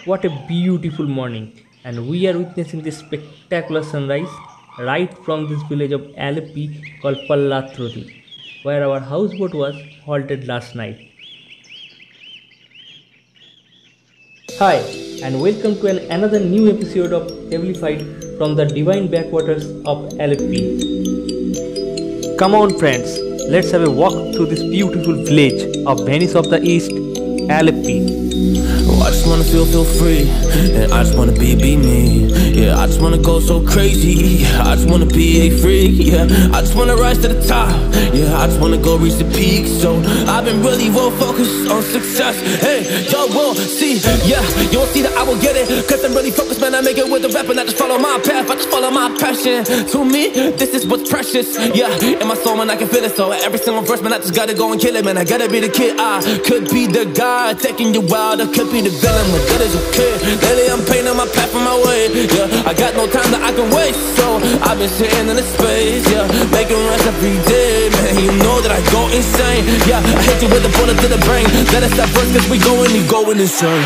What a beautiful morning, and we are witnessing this spectacular sunrise right from this village of Aleppi called Pallatrodi, where our houseboat was halted last night. Hi, and welcome to another new episode of Amplified from the divine backwaters of Aleppi. Come on, friends, let's have a walk through this beautiful village of Venice of the East, Aleppi. I just wanna feel free, and I just wanna be me. Yeah, I just wanna go so crazy. I just wanna be a freak. Yeah, I just wanna rise to the top. Yeah, I just wanna go reach the peak. So I've been really focused on success. Hey, y'all will see. Yeah, you won't see that I will get it. Cause I'm really focused, man. I make it with the rap and I just follow my path. I just follow my passion. To me, this is what's precious. Yeah, in my soul, man, I can feel it. So every single verse, man, I just gotta go and kill it, man. I gotta be the kid. I could be the guy taking you wild. I could be the villain, but good as a kid. Lately I'm painting my path on my way. Yeah, I got no time that I can waste. So I've been sitting in the space. Yeah, making rest every day. Man, you know that I go insane. Yeah, I hit you with a bullet to the brain. Let us stop first cause we going insane.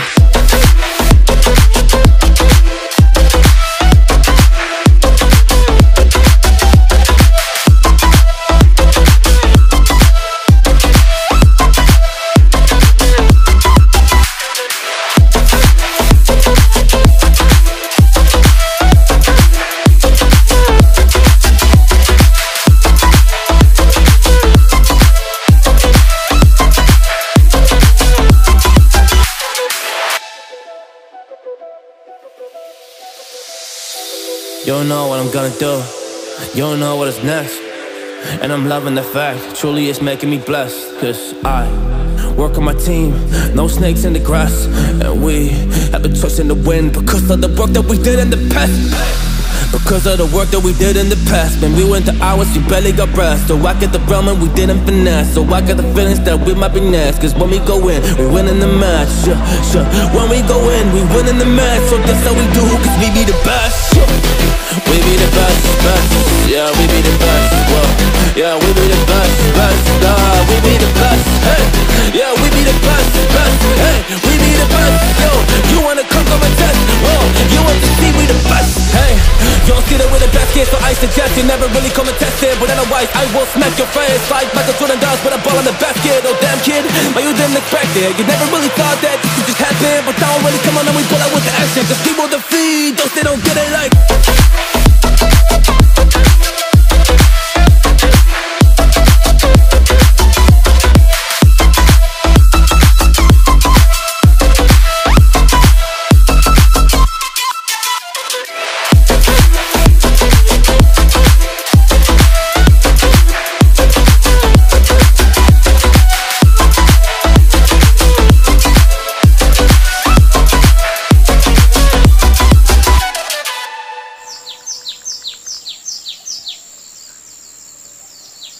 You don't know what I'm gonna do. You don't know what is next. And I'm loving the fact, truly it's making me blessed. Cause I work on my team, no snakes in the grass. And we have been tossing the wind because of the work that we did in the past. Because of the work that we did in the past. Man, we went to hours, you barely got rest. So I get the realm and we didn't finesse. So I got the feelings that we might be next. Cause when we go in, we win in the match. Yeah. When we go in, we win in the match. So that's how we do, cause we be the best. We be the best, best. Yeah, we be the best. Whoa. Yeah, we be the best, best. We be the best. Hey. Yeah, we be the best, best. Hey, we be the best. Yo, you wanna come and test? Whoa, you want to see we the best? Hey, you don't see that we're the best kid, so I suggest you never really come and test it. But otherwise, I will smack your face like Michael Jordan does with a ball in the basket. Oh damn kid, but you didn't expect it. You never really thought that this could just happen. But now really come on and we pull out with the action. Cause people defeat those they don't get it like.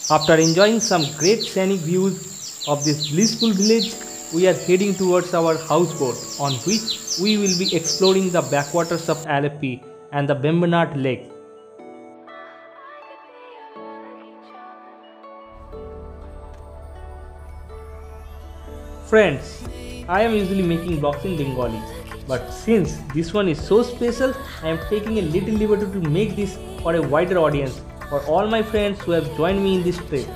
After enjoying some great scenic views of this blissful village, we are heading towards our houseboat on which we will be exploring the backwaters of Aleppi and the Bembanat Lake. Friends, I am usually making vlogs in Bengali, but since this one is so special, I am taking a little liberty to make this for a wider audience. For all my friends who have joined me in this trip.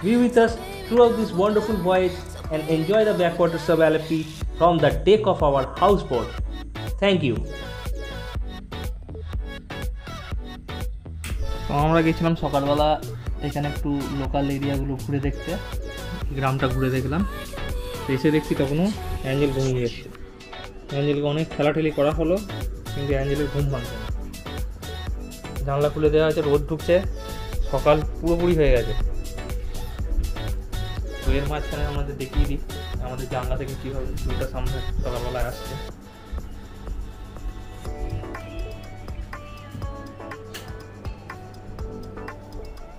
Be with us throughout this wonderful voyage and enjoy the backwaters of Aleppi from the deck of our houseboat. Thank you. আমরা গেছিলাম সকালবেলা এখানে একটু local এরিয়াগুলো ঘুরে দেখতে, গ্রামটা ঘুরে দেখলাম। এসে দেখছি তখনও অ্যাঞ্জেল ঘুমিয়ে গেছে। অ্যাঞ্জেলকে অনেক ঠেলাঠেলি করা হলো, কিন্তু অ্যাঞ্জেলের ঘুম ভাঙছে না। জানলা খুলে দেওয়া আছে, রোদ ঢুকছে, সকাল পুরোপুরি হয়ে গেছে। তো এর মাঝখানে আমাদের দেখিয়ে দিই আমাদের জানলা থেকে কীভাবে দুটা সামনে সকালবেলায় আসছে।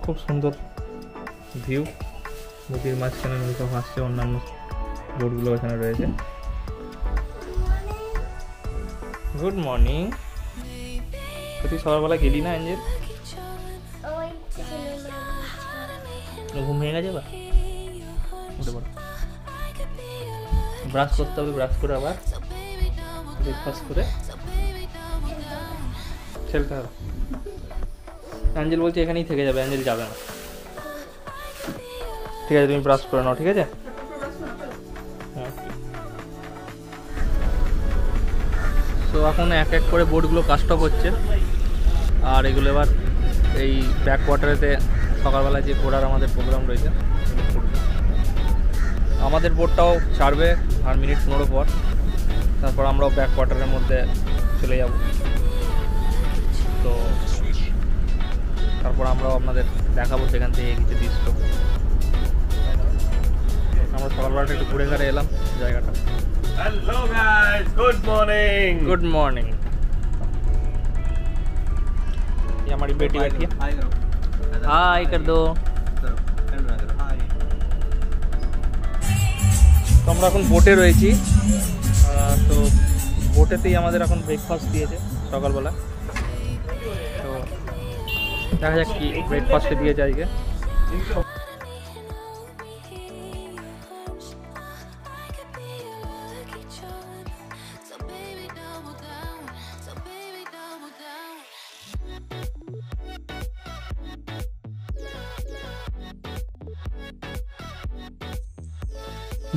খুব সুন্দর ভিউ, নদীর মাঝখানে নৌকা ভাসছে, অন্যান্য বোটগুলো এখানে রয়েছে। Good morning. তুই সকালবেলা গেলি না অ্যাঞ্জেল? ঘুম ভেঙে গেছে বা উঠে পড়ো, ব্রাশ করতে হবে, ব্রাশ করে আবার ব্রেকফাস্ট করে খেলতে হবে। অ্যাঞ্জেল বলছে এখানেই থেকে যাবে, অ্যাঞ্জেল যাবে না। ঠিক আছে, তুমি ব্রাশ করে নাও, ঠিক আছে? হ্যাঁ। তো এখন এক এক করে বোটগুলো কাস্ট অফ হচ্ছে, আর এগুলো এবার এই ব্যাক ওয়াটারেতে সকালবেলা যে ঘোরার আমাদের প্রোগ্রাম রয়েছে আমাদের বোটটাও ছাড়বে আর মিনিট 15 পর, তারপর আমরাও ব্যাক ওয়াটারের মধ্যে চলে যাব। তো তারপর আমরাও আপনাদের দেখাবো সেখান থেকে কিছু দৃশ্য। আমরা সকালবেলাটা একটু ঘুরে ঘুরে এলাম জায়গাটা। Hello guys, good morning. Good morning. ये हमारी बेटी बैठी है, हाय कर दो। তো আমরা এখন বোটে রয়েছি, তো বোটেতেই আমাদের এখন ব্রেকফাস্ট দিয়েছে সকালবেলা। তো দেখা যাক কি ব্রেকফাস্টে দিয়েছে আজকে।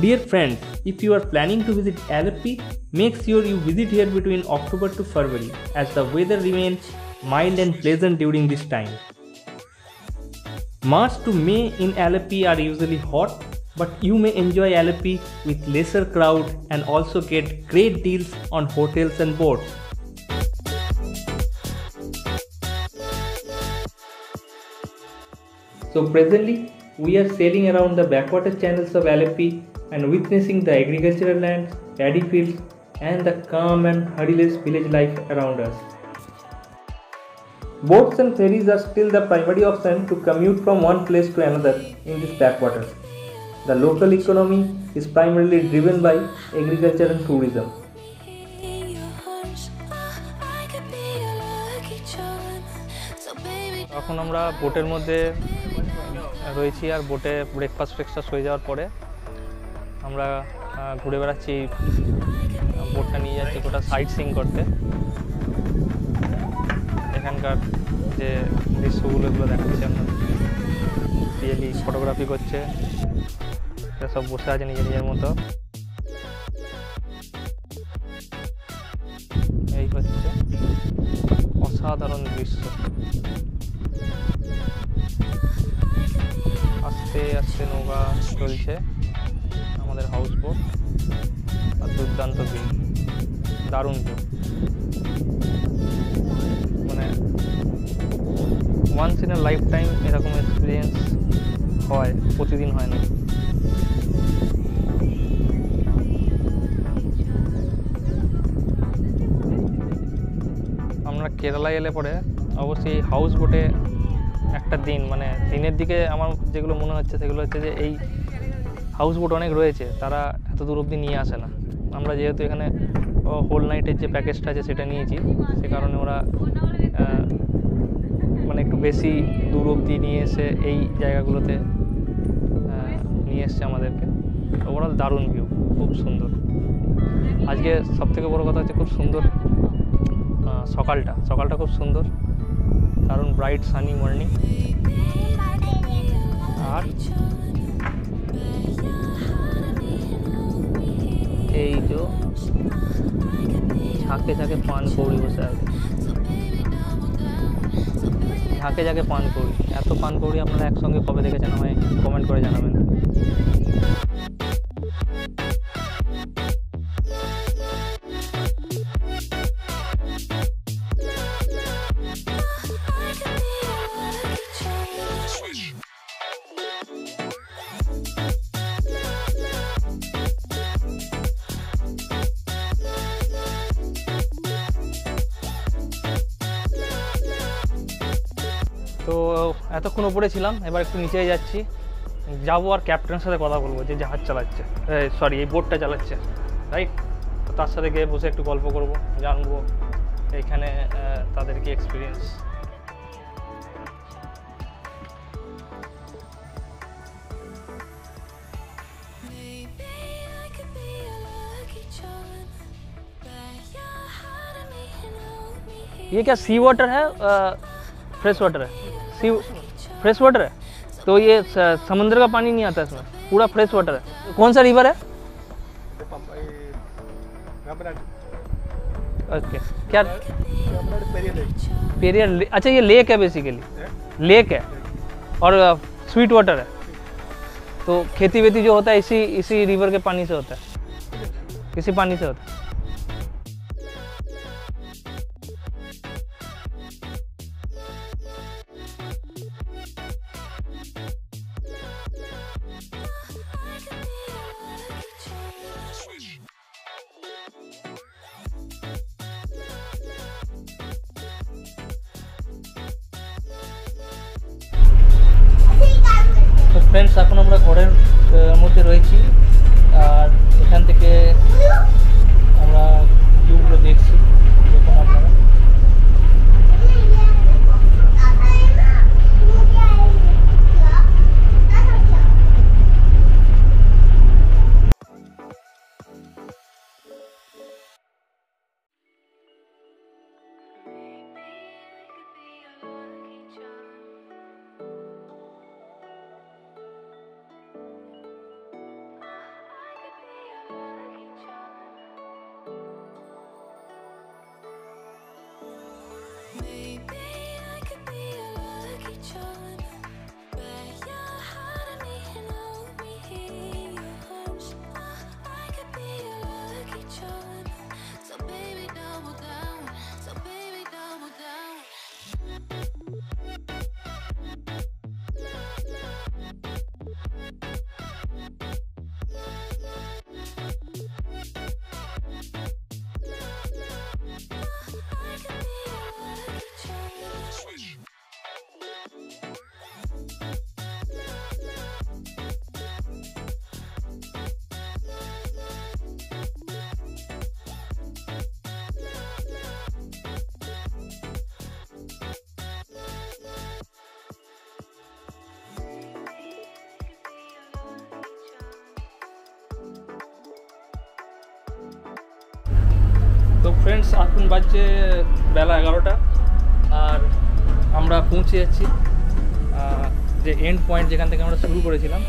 Dear friends, if you are planning to visit Alleppey, make sure you visit here between October to February as the weather remains mild and pleasant during this time. March to May in Alleppey are usually hot, but you may enjoy Alleppey with lesser crowd and also get great deals on hotels and boats. So presently, we are sailing around the backwater channels of Alleppey and witnessing the agricultural lands, paddy fields, and the calm and hurryless village life around us. Boats and ferries are still the primary option to commute from one place to another in this backwaters. The local economy is primarily driven by agriculture and tourism. এখন আমরা বোটের মধ্যে রয়েছি, আর বোটে breakfast হয়ে যাওয়ার পরে আমরা ঘুরে বেড়াচ্ছি, বোটটা নিয়ে যাচ্ছি গোটা সাইট সিইং করতে। এখানকার যে দৃশ্যগুলো এগুলো দেখাচ্ছি আপনাদের, রিয়েলি ফটোগ্রাফি করছে, সব বসে আছে নিজের মতো। এই হচ্ছে অসাধারণ দৃশ্য। আস্তে আস্তে নৌকা চলছে আমাদের হাউস বোট, আর দুর্দান্ত ভিউ, দারুণ ভিউ। মানে once in a lifetime এরকম এক্সপিরিয়েন্স হয়, প্রতিদিন হয় না। আমরা কেরালায় এলে পরে অবশ্যই হাউস বোটে একটা দিন, মানে দিনের দিকে আমার যেগুলো মনে হচ্ছে সেগুলো হচ্ছে যে এই হাউস বোট অনেক রয়েছে, তারা এত দূর অবধি নিয়ে আসে না। আমরা যেহেতু এখানে হোল নাইটের যে প্যাকেজটা আছে সেটা নিয়েছি, সে কারণে ওরা মানে একটু বেশি দূর অবধি নিয়ে এসে এই জায়গাগুলোতে নিয়ে এসছে আমাদেরকে। ওভারঅল দারুণ ভিউ, খুব সুন্দর। আজকে সবথেকে বড় কথা হচ্ছে খুব সুন্দর সকালটা খুব সুন্দর, দারুণ ব্রাইট সানি মর্নিং। আর এই যে ঝাঁকে ঝাঁকে পান কৌড়ি বসে আছে, ঝাঁকে ঝাঁকে পান কৌড়ি। এত পান কৌড়ি আপনারা একসঙ্গে কবে দেখেছেন আমায় কমেন্ট করে জানাবেন। তো এতক্ষণ উপরে ছিলাম, এবার একটু নিচে যাচ্ছি, যাবো আর ক্যাপ্টেনের সাথে কথা বলবো, যে জাহাজ চালাচ্ছে, সরি এই বোটটা চালাচ্ছে, রাইট। তো তার সাথে গিয়ে বসে একটু গল্প করব, জানবো এইখানে তাদের কি এক্সপিরিয়েন্স। ये क्या सी वाटर है, फ्रेश वाटर है? सी फ्रेश वाटर है, तो ये समुद्र का पानी नहीं आता इसमें, पूरा फ्रेश वाटर है। कौन सा रिवर है? ओके, क्या पेरियर? अच्छा, ये लेक है बेसिकली, लेक है और स्वीट वाटर है, तो खेती वेती जो होता है इसी रिवर के पानी से होता है, इसी पानी से होता है। তো ফ্রেন্ডস, এখন আমরা ঘরের মধ্যে রয়েছি আর এখান থেকে আমরা ভিউগুলো দেখছি। দেখুন আপনারা, তো ফ্রেন্ডস, এখন বাজছে বেলা 11টা আর আমরা পৌঁছে যাচ্ছি যে এন্ড পয়েন্ট যেখান থেকে আমরা শুরু করেছিলাম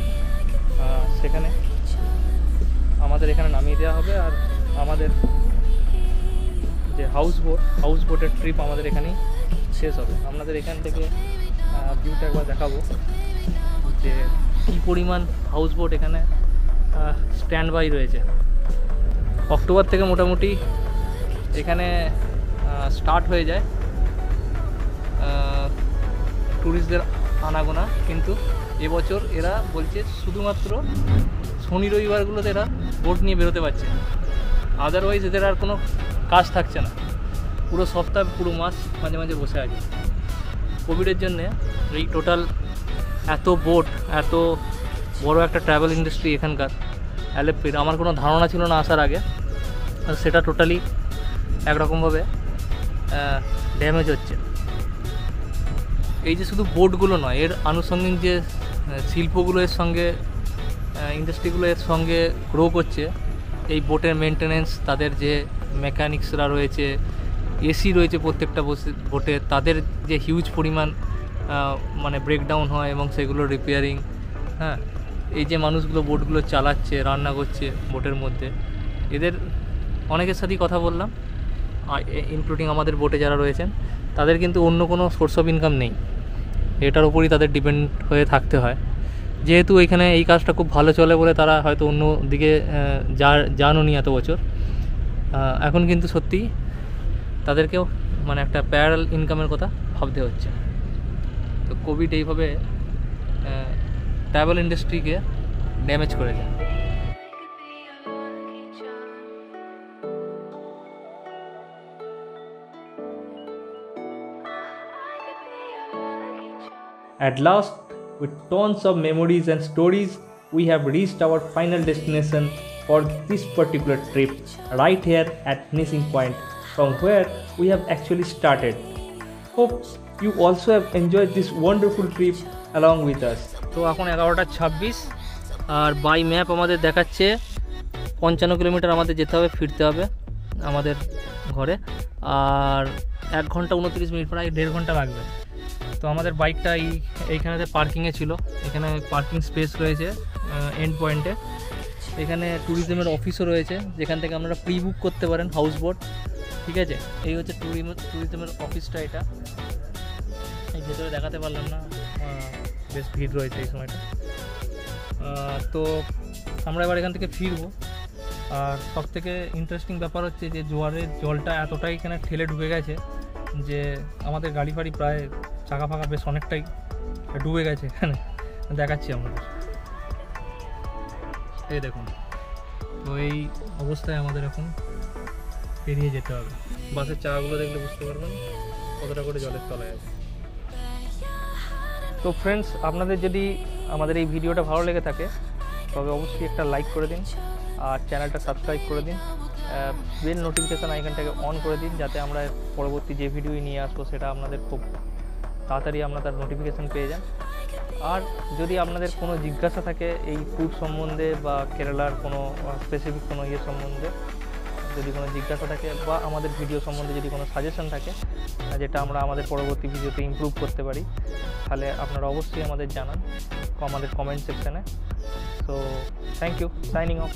সেখানে। আমাদের এখানে নামিয়ে দেওয়া হবে আর আমাদের যে হাউস বোটের ট্রিপ আমাদের এখানেই শেষ হবে। আপনাদের এখান থেকে ভিউটা একবার দেখাবো যে কী পরিমাণ হাউস বোট এখানে স্ট্যান্ড বাই রয়েছে। অক্টোবর থেকে মোটামুটি এখানে স্টার্ট হয়ে যায় ট্যুরিস্টদের আনাগোনা, কিন্তু এবছর এরা বলছে শুধুমাত্র শনি রবিবারগুলোতে এরা বোট নিয়ে বেরোতে পারছে, আদারওয়াইজ এদের আর কোনো কাজ থাকছে না। পুরো সপ্তাহ, পুরো মাস মাঝে মাঝে বসে আছে কোভিডের জন্যে। এই টোটাল এত বোট, এত বড় একটা ট্রাভেল ইন্ডাস্ট্রি এখানকার অ্যালেপ্পির, আমার কোনো ধারণা ছিল না আসার আগে, আর সেটা টোটালি একরকমভাবে ড্যামেজ হচ্ছে। এই যে শুধু বোটগুলো নয়, এর আনুষঙ্গিক যে শিল্পগুলো এর সঙ্গে, ইন্ডাস্ট্রিগুলো এর সঙ্গে গ্রো করছে। এই বোটের মেনটেনেন্স, তাদের যে মেকানিক্সরা রয়েছে, এসি রয়েছে প্রত্যেকটা বোটে, তাদের যে হিউজ পরিমাণ মানে ব্রেকডাউন হয় এবং সেগুলো রিপেয়ারিং, হ্যাঁ, এই যে মানুষগুলো বোটগুলো চালাচ্ছে, রান্না করছে বোটের মধ্যে, এদের অনেকের সাথেই কথা বললাম, ইনক্লুডিং আমাদের বোটে যারা রয়েছেন, তাদের কিন্তু অন্য কোনো সোর্স অফ ইনকাম নেই, এটার উপরই তাদের ডিপেন্ড হয়ে থাকতে হয়। যেহেতু এখানে এই কাজটা খুব ভালো চলে বলে তারা হয়তো অন্য দিকে যানও নি এত বছর, এখন কিন্তু সত্যিই তাদেরকেও মানে একটা প্যারাল ইনকামের কথা ভাবতে হচ্ছে। তো কোভিড এইভাবে ট্রাভেল ইন্ডাস্ট্রিকে ড্যামেজ করে যায়। At last, with tons of memories and stories, we have reached our final destination for this particular trip, right here at Finishing Point, from where we have actually started. Hope you also have enjoyed this wonderful trip along with us. তো এখন 11:26 আর by map আমাদের দেখাচ্ছে 55 kilometre আমাদের যেতে হবে, ফিরতে হবে আমাদের ঘরে। আর 1 ঘন্টা 29 মিনিট, প্রায় 1.5 ঘন্টা লাগবে। তো আমাদের বাইকটা এইখানেতে পার্কিংয়ে ছিল, এখানে পার্কিং স্পেস রয়েছে এন্ড পয়েন্টে। এখানে ট্যুরিজমের অফিসও রয়েছে, যেখান থেকে আপনারা প্রি বুক করতে পারেন হাউস বোট, ঠিক আছে। এই হচ্ছে ট্যুরিজমের অফিসটা। এটা এই ভেতরে দেখাতে পারলাম না, বেশ ভিড় রয়েছে এই সময়টা। তো আমরা এবার এখান থেকে ফিরবো। আর সবথেকে ইন্টারেস্টিং ব্যাপার হচ্ছে যে জোয়ারের জলটা এতটাই এখানে ঠেলে ঢুকে গেছে যে আমাদের গাড়ি ফাড়ি প্রায় চাকা ফাঁকা বেশ অনেকটাই ডুবে গেছে এখানে, দেখাচ্ছি আপনাদের। এই দেখুন, তো এই অবস্থায় আমাদের এখন পেরিয়ে যেতে হবে। বাসের চাকাগুলো দেখলে বুঝতে পারবেন কতটা করে জলের তলায় আছে। তো ফ্রেন্ডস, আপনাদের যদি আমাদের এই ভিডিওটা ভালো লেগে থাকে তবে অবশ্যই একটা লাইক করে দিন, আর চ্যানেলটা সাবস্ক্রাইব করে দিন, বেল নোটিফিকেশান আইকনটাকে অন করে দিন, যাতে আমরা পরবর্তী যে ভিডিও নিয়ে আসবো সেটা আপনাদের খুব তাড়াতাড়ি আপনারা নোটিফিকেশান পেয়ে যান। আর যদি আপনাদের কোনো জিজ্ঞাসা থাকে এই ট্যুর সম্বন্ধে বা কেরালার কোনো স্পেসিফিক কোনো সম্বন্ধে যদি কোনো জিজ্ঞাসা থাকে, বা আমাদের ভিডিও সম্বন্ধে যদি কোনো সাজেশন থাকে যেটা আমরা আমাদের পরবর্তী ভিডিওতে ইমপ্রুভ করতে পারি, তাহলে আপনারা অবশ্যই আমাদের জানান আমাদের কমেন্ট সেকশানে। So thank you, signing of.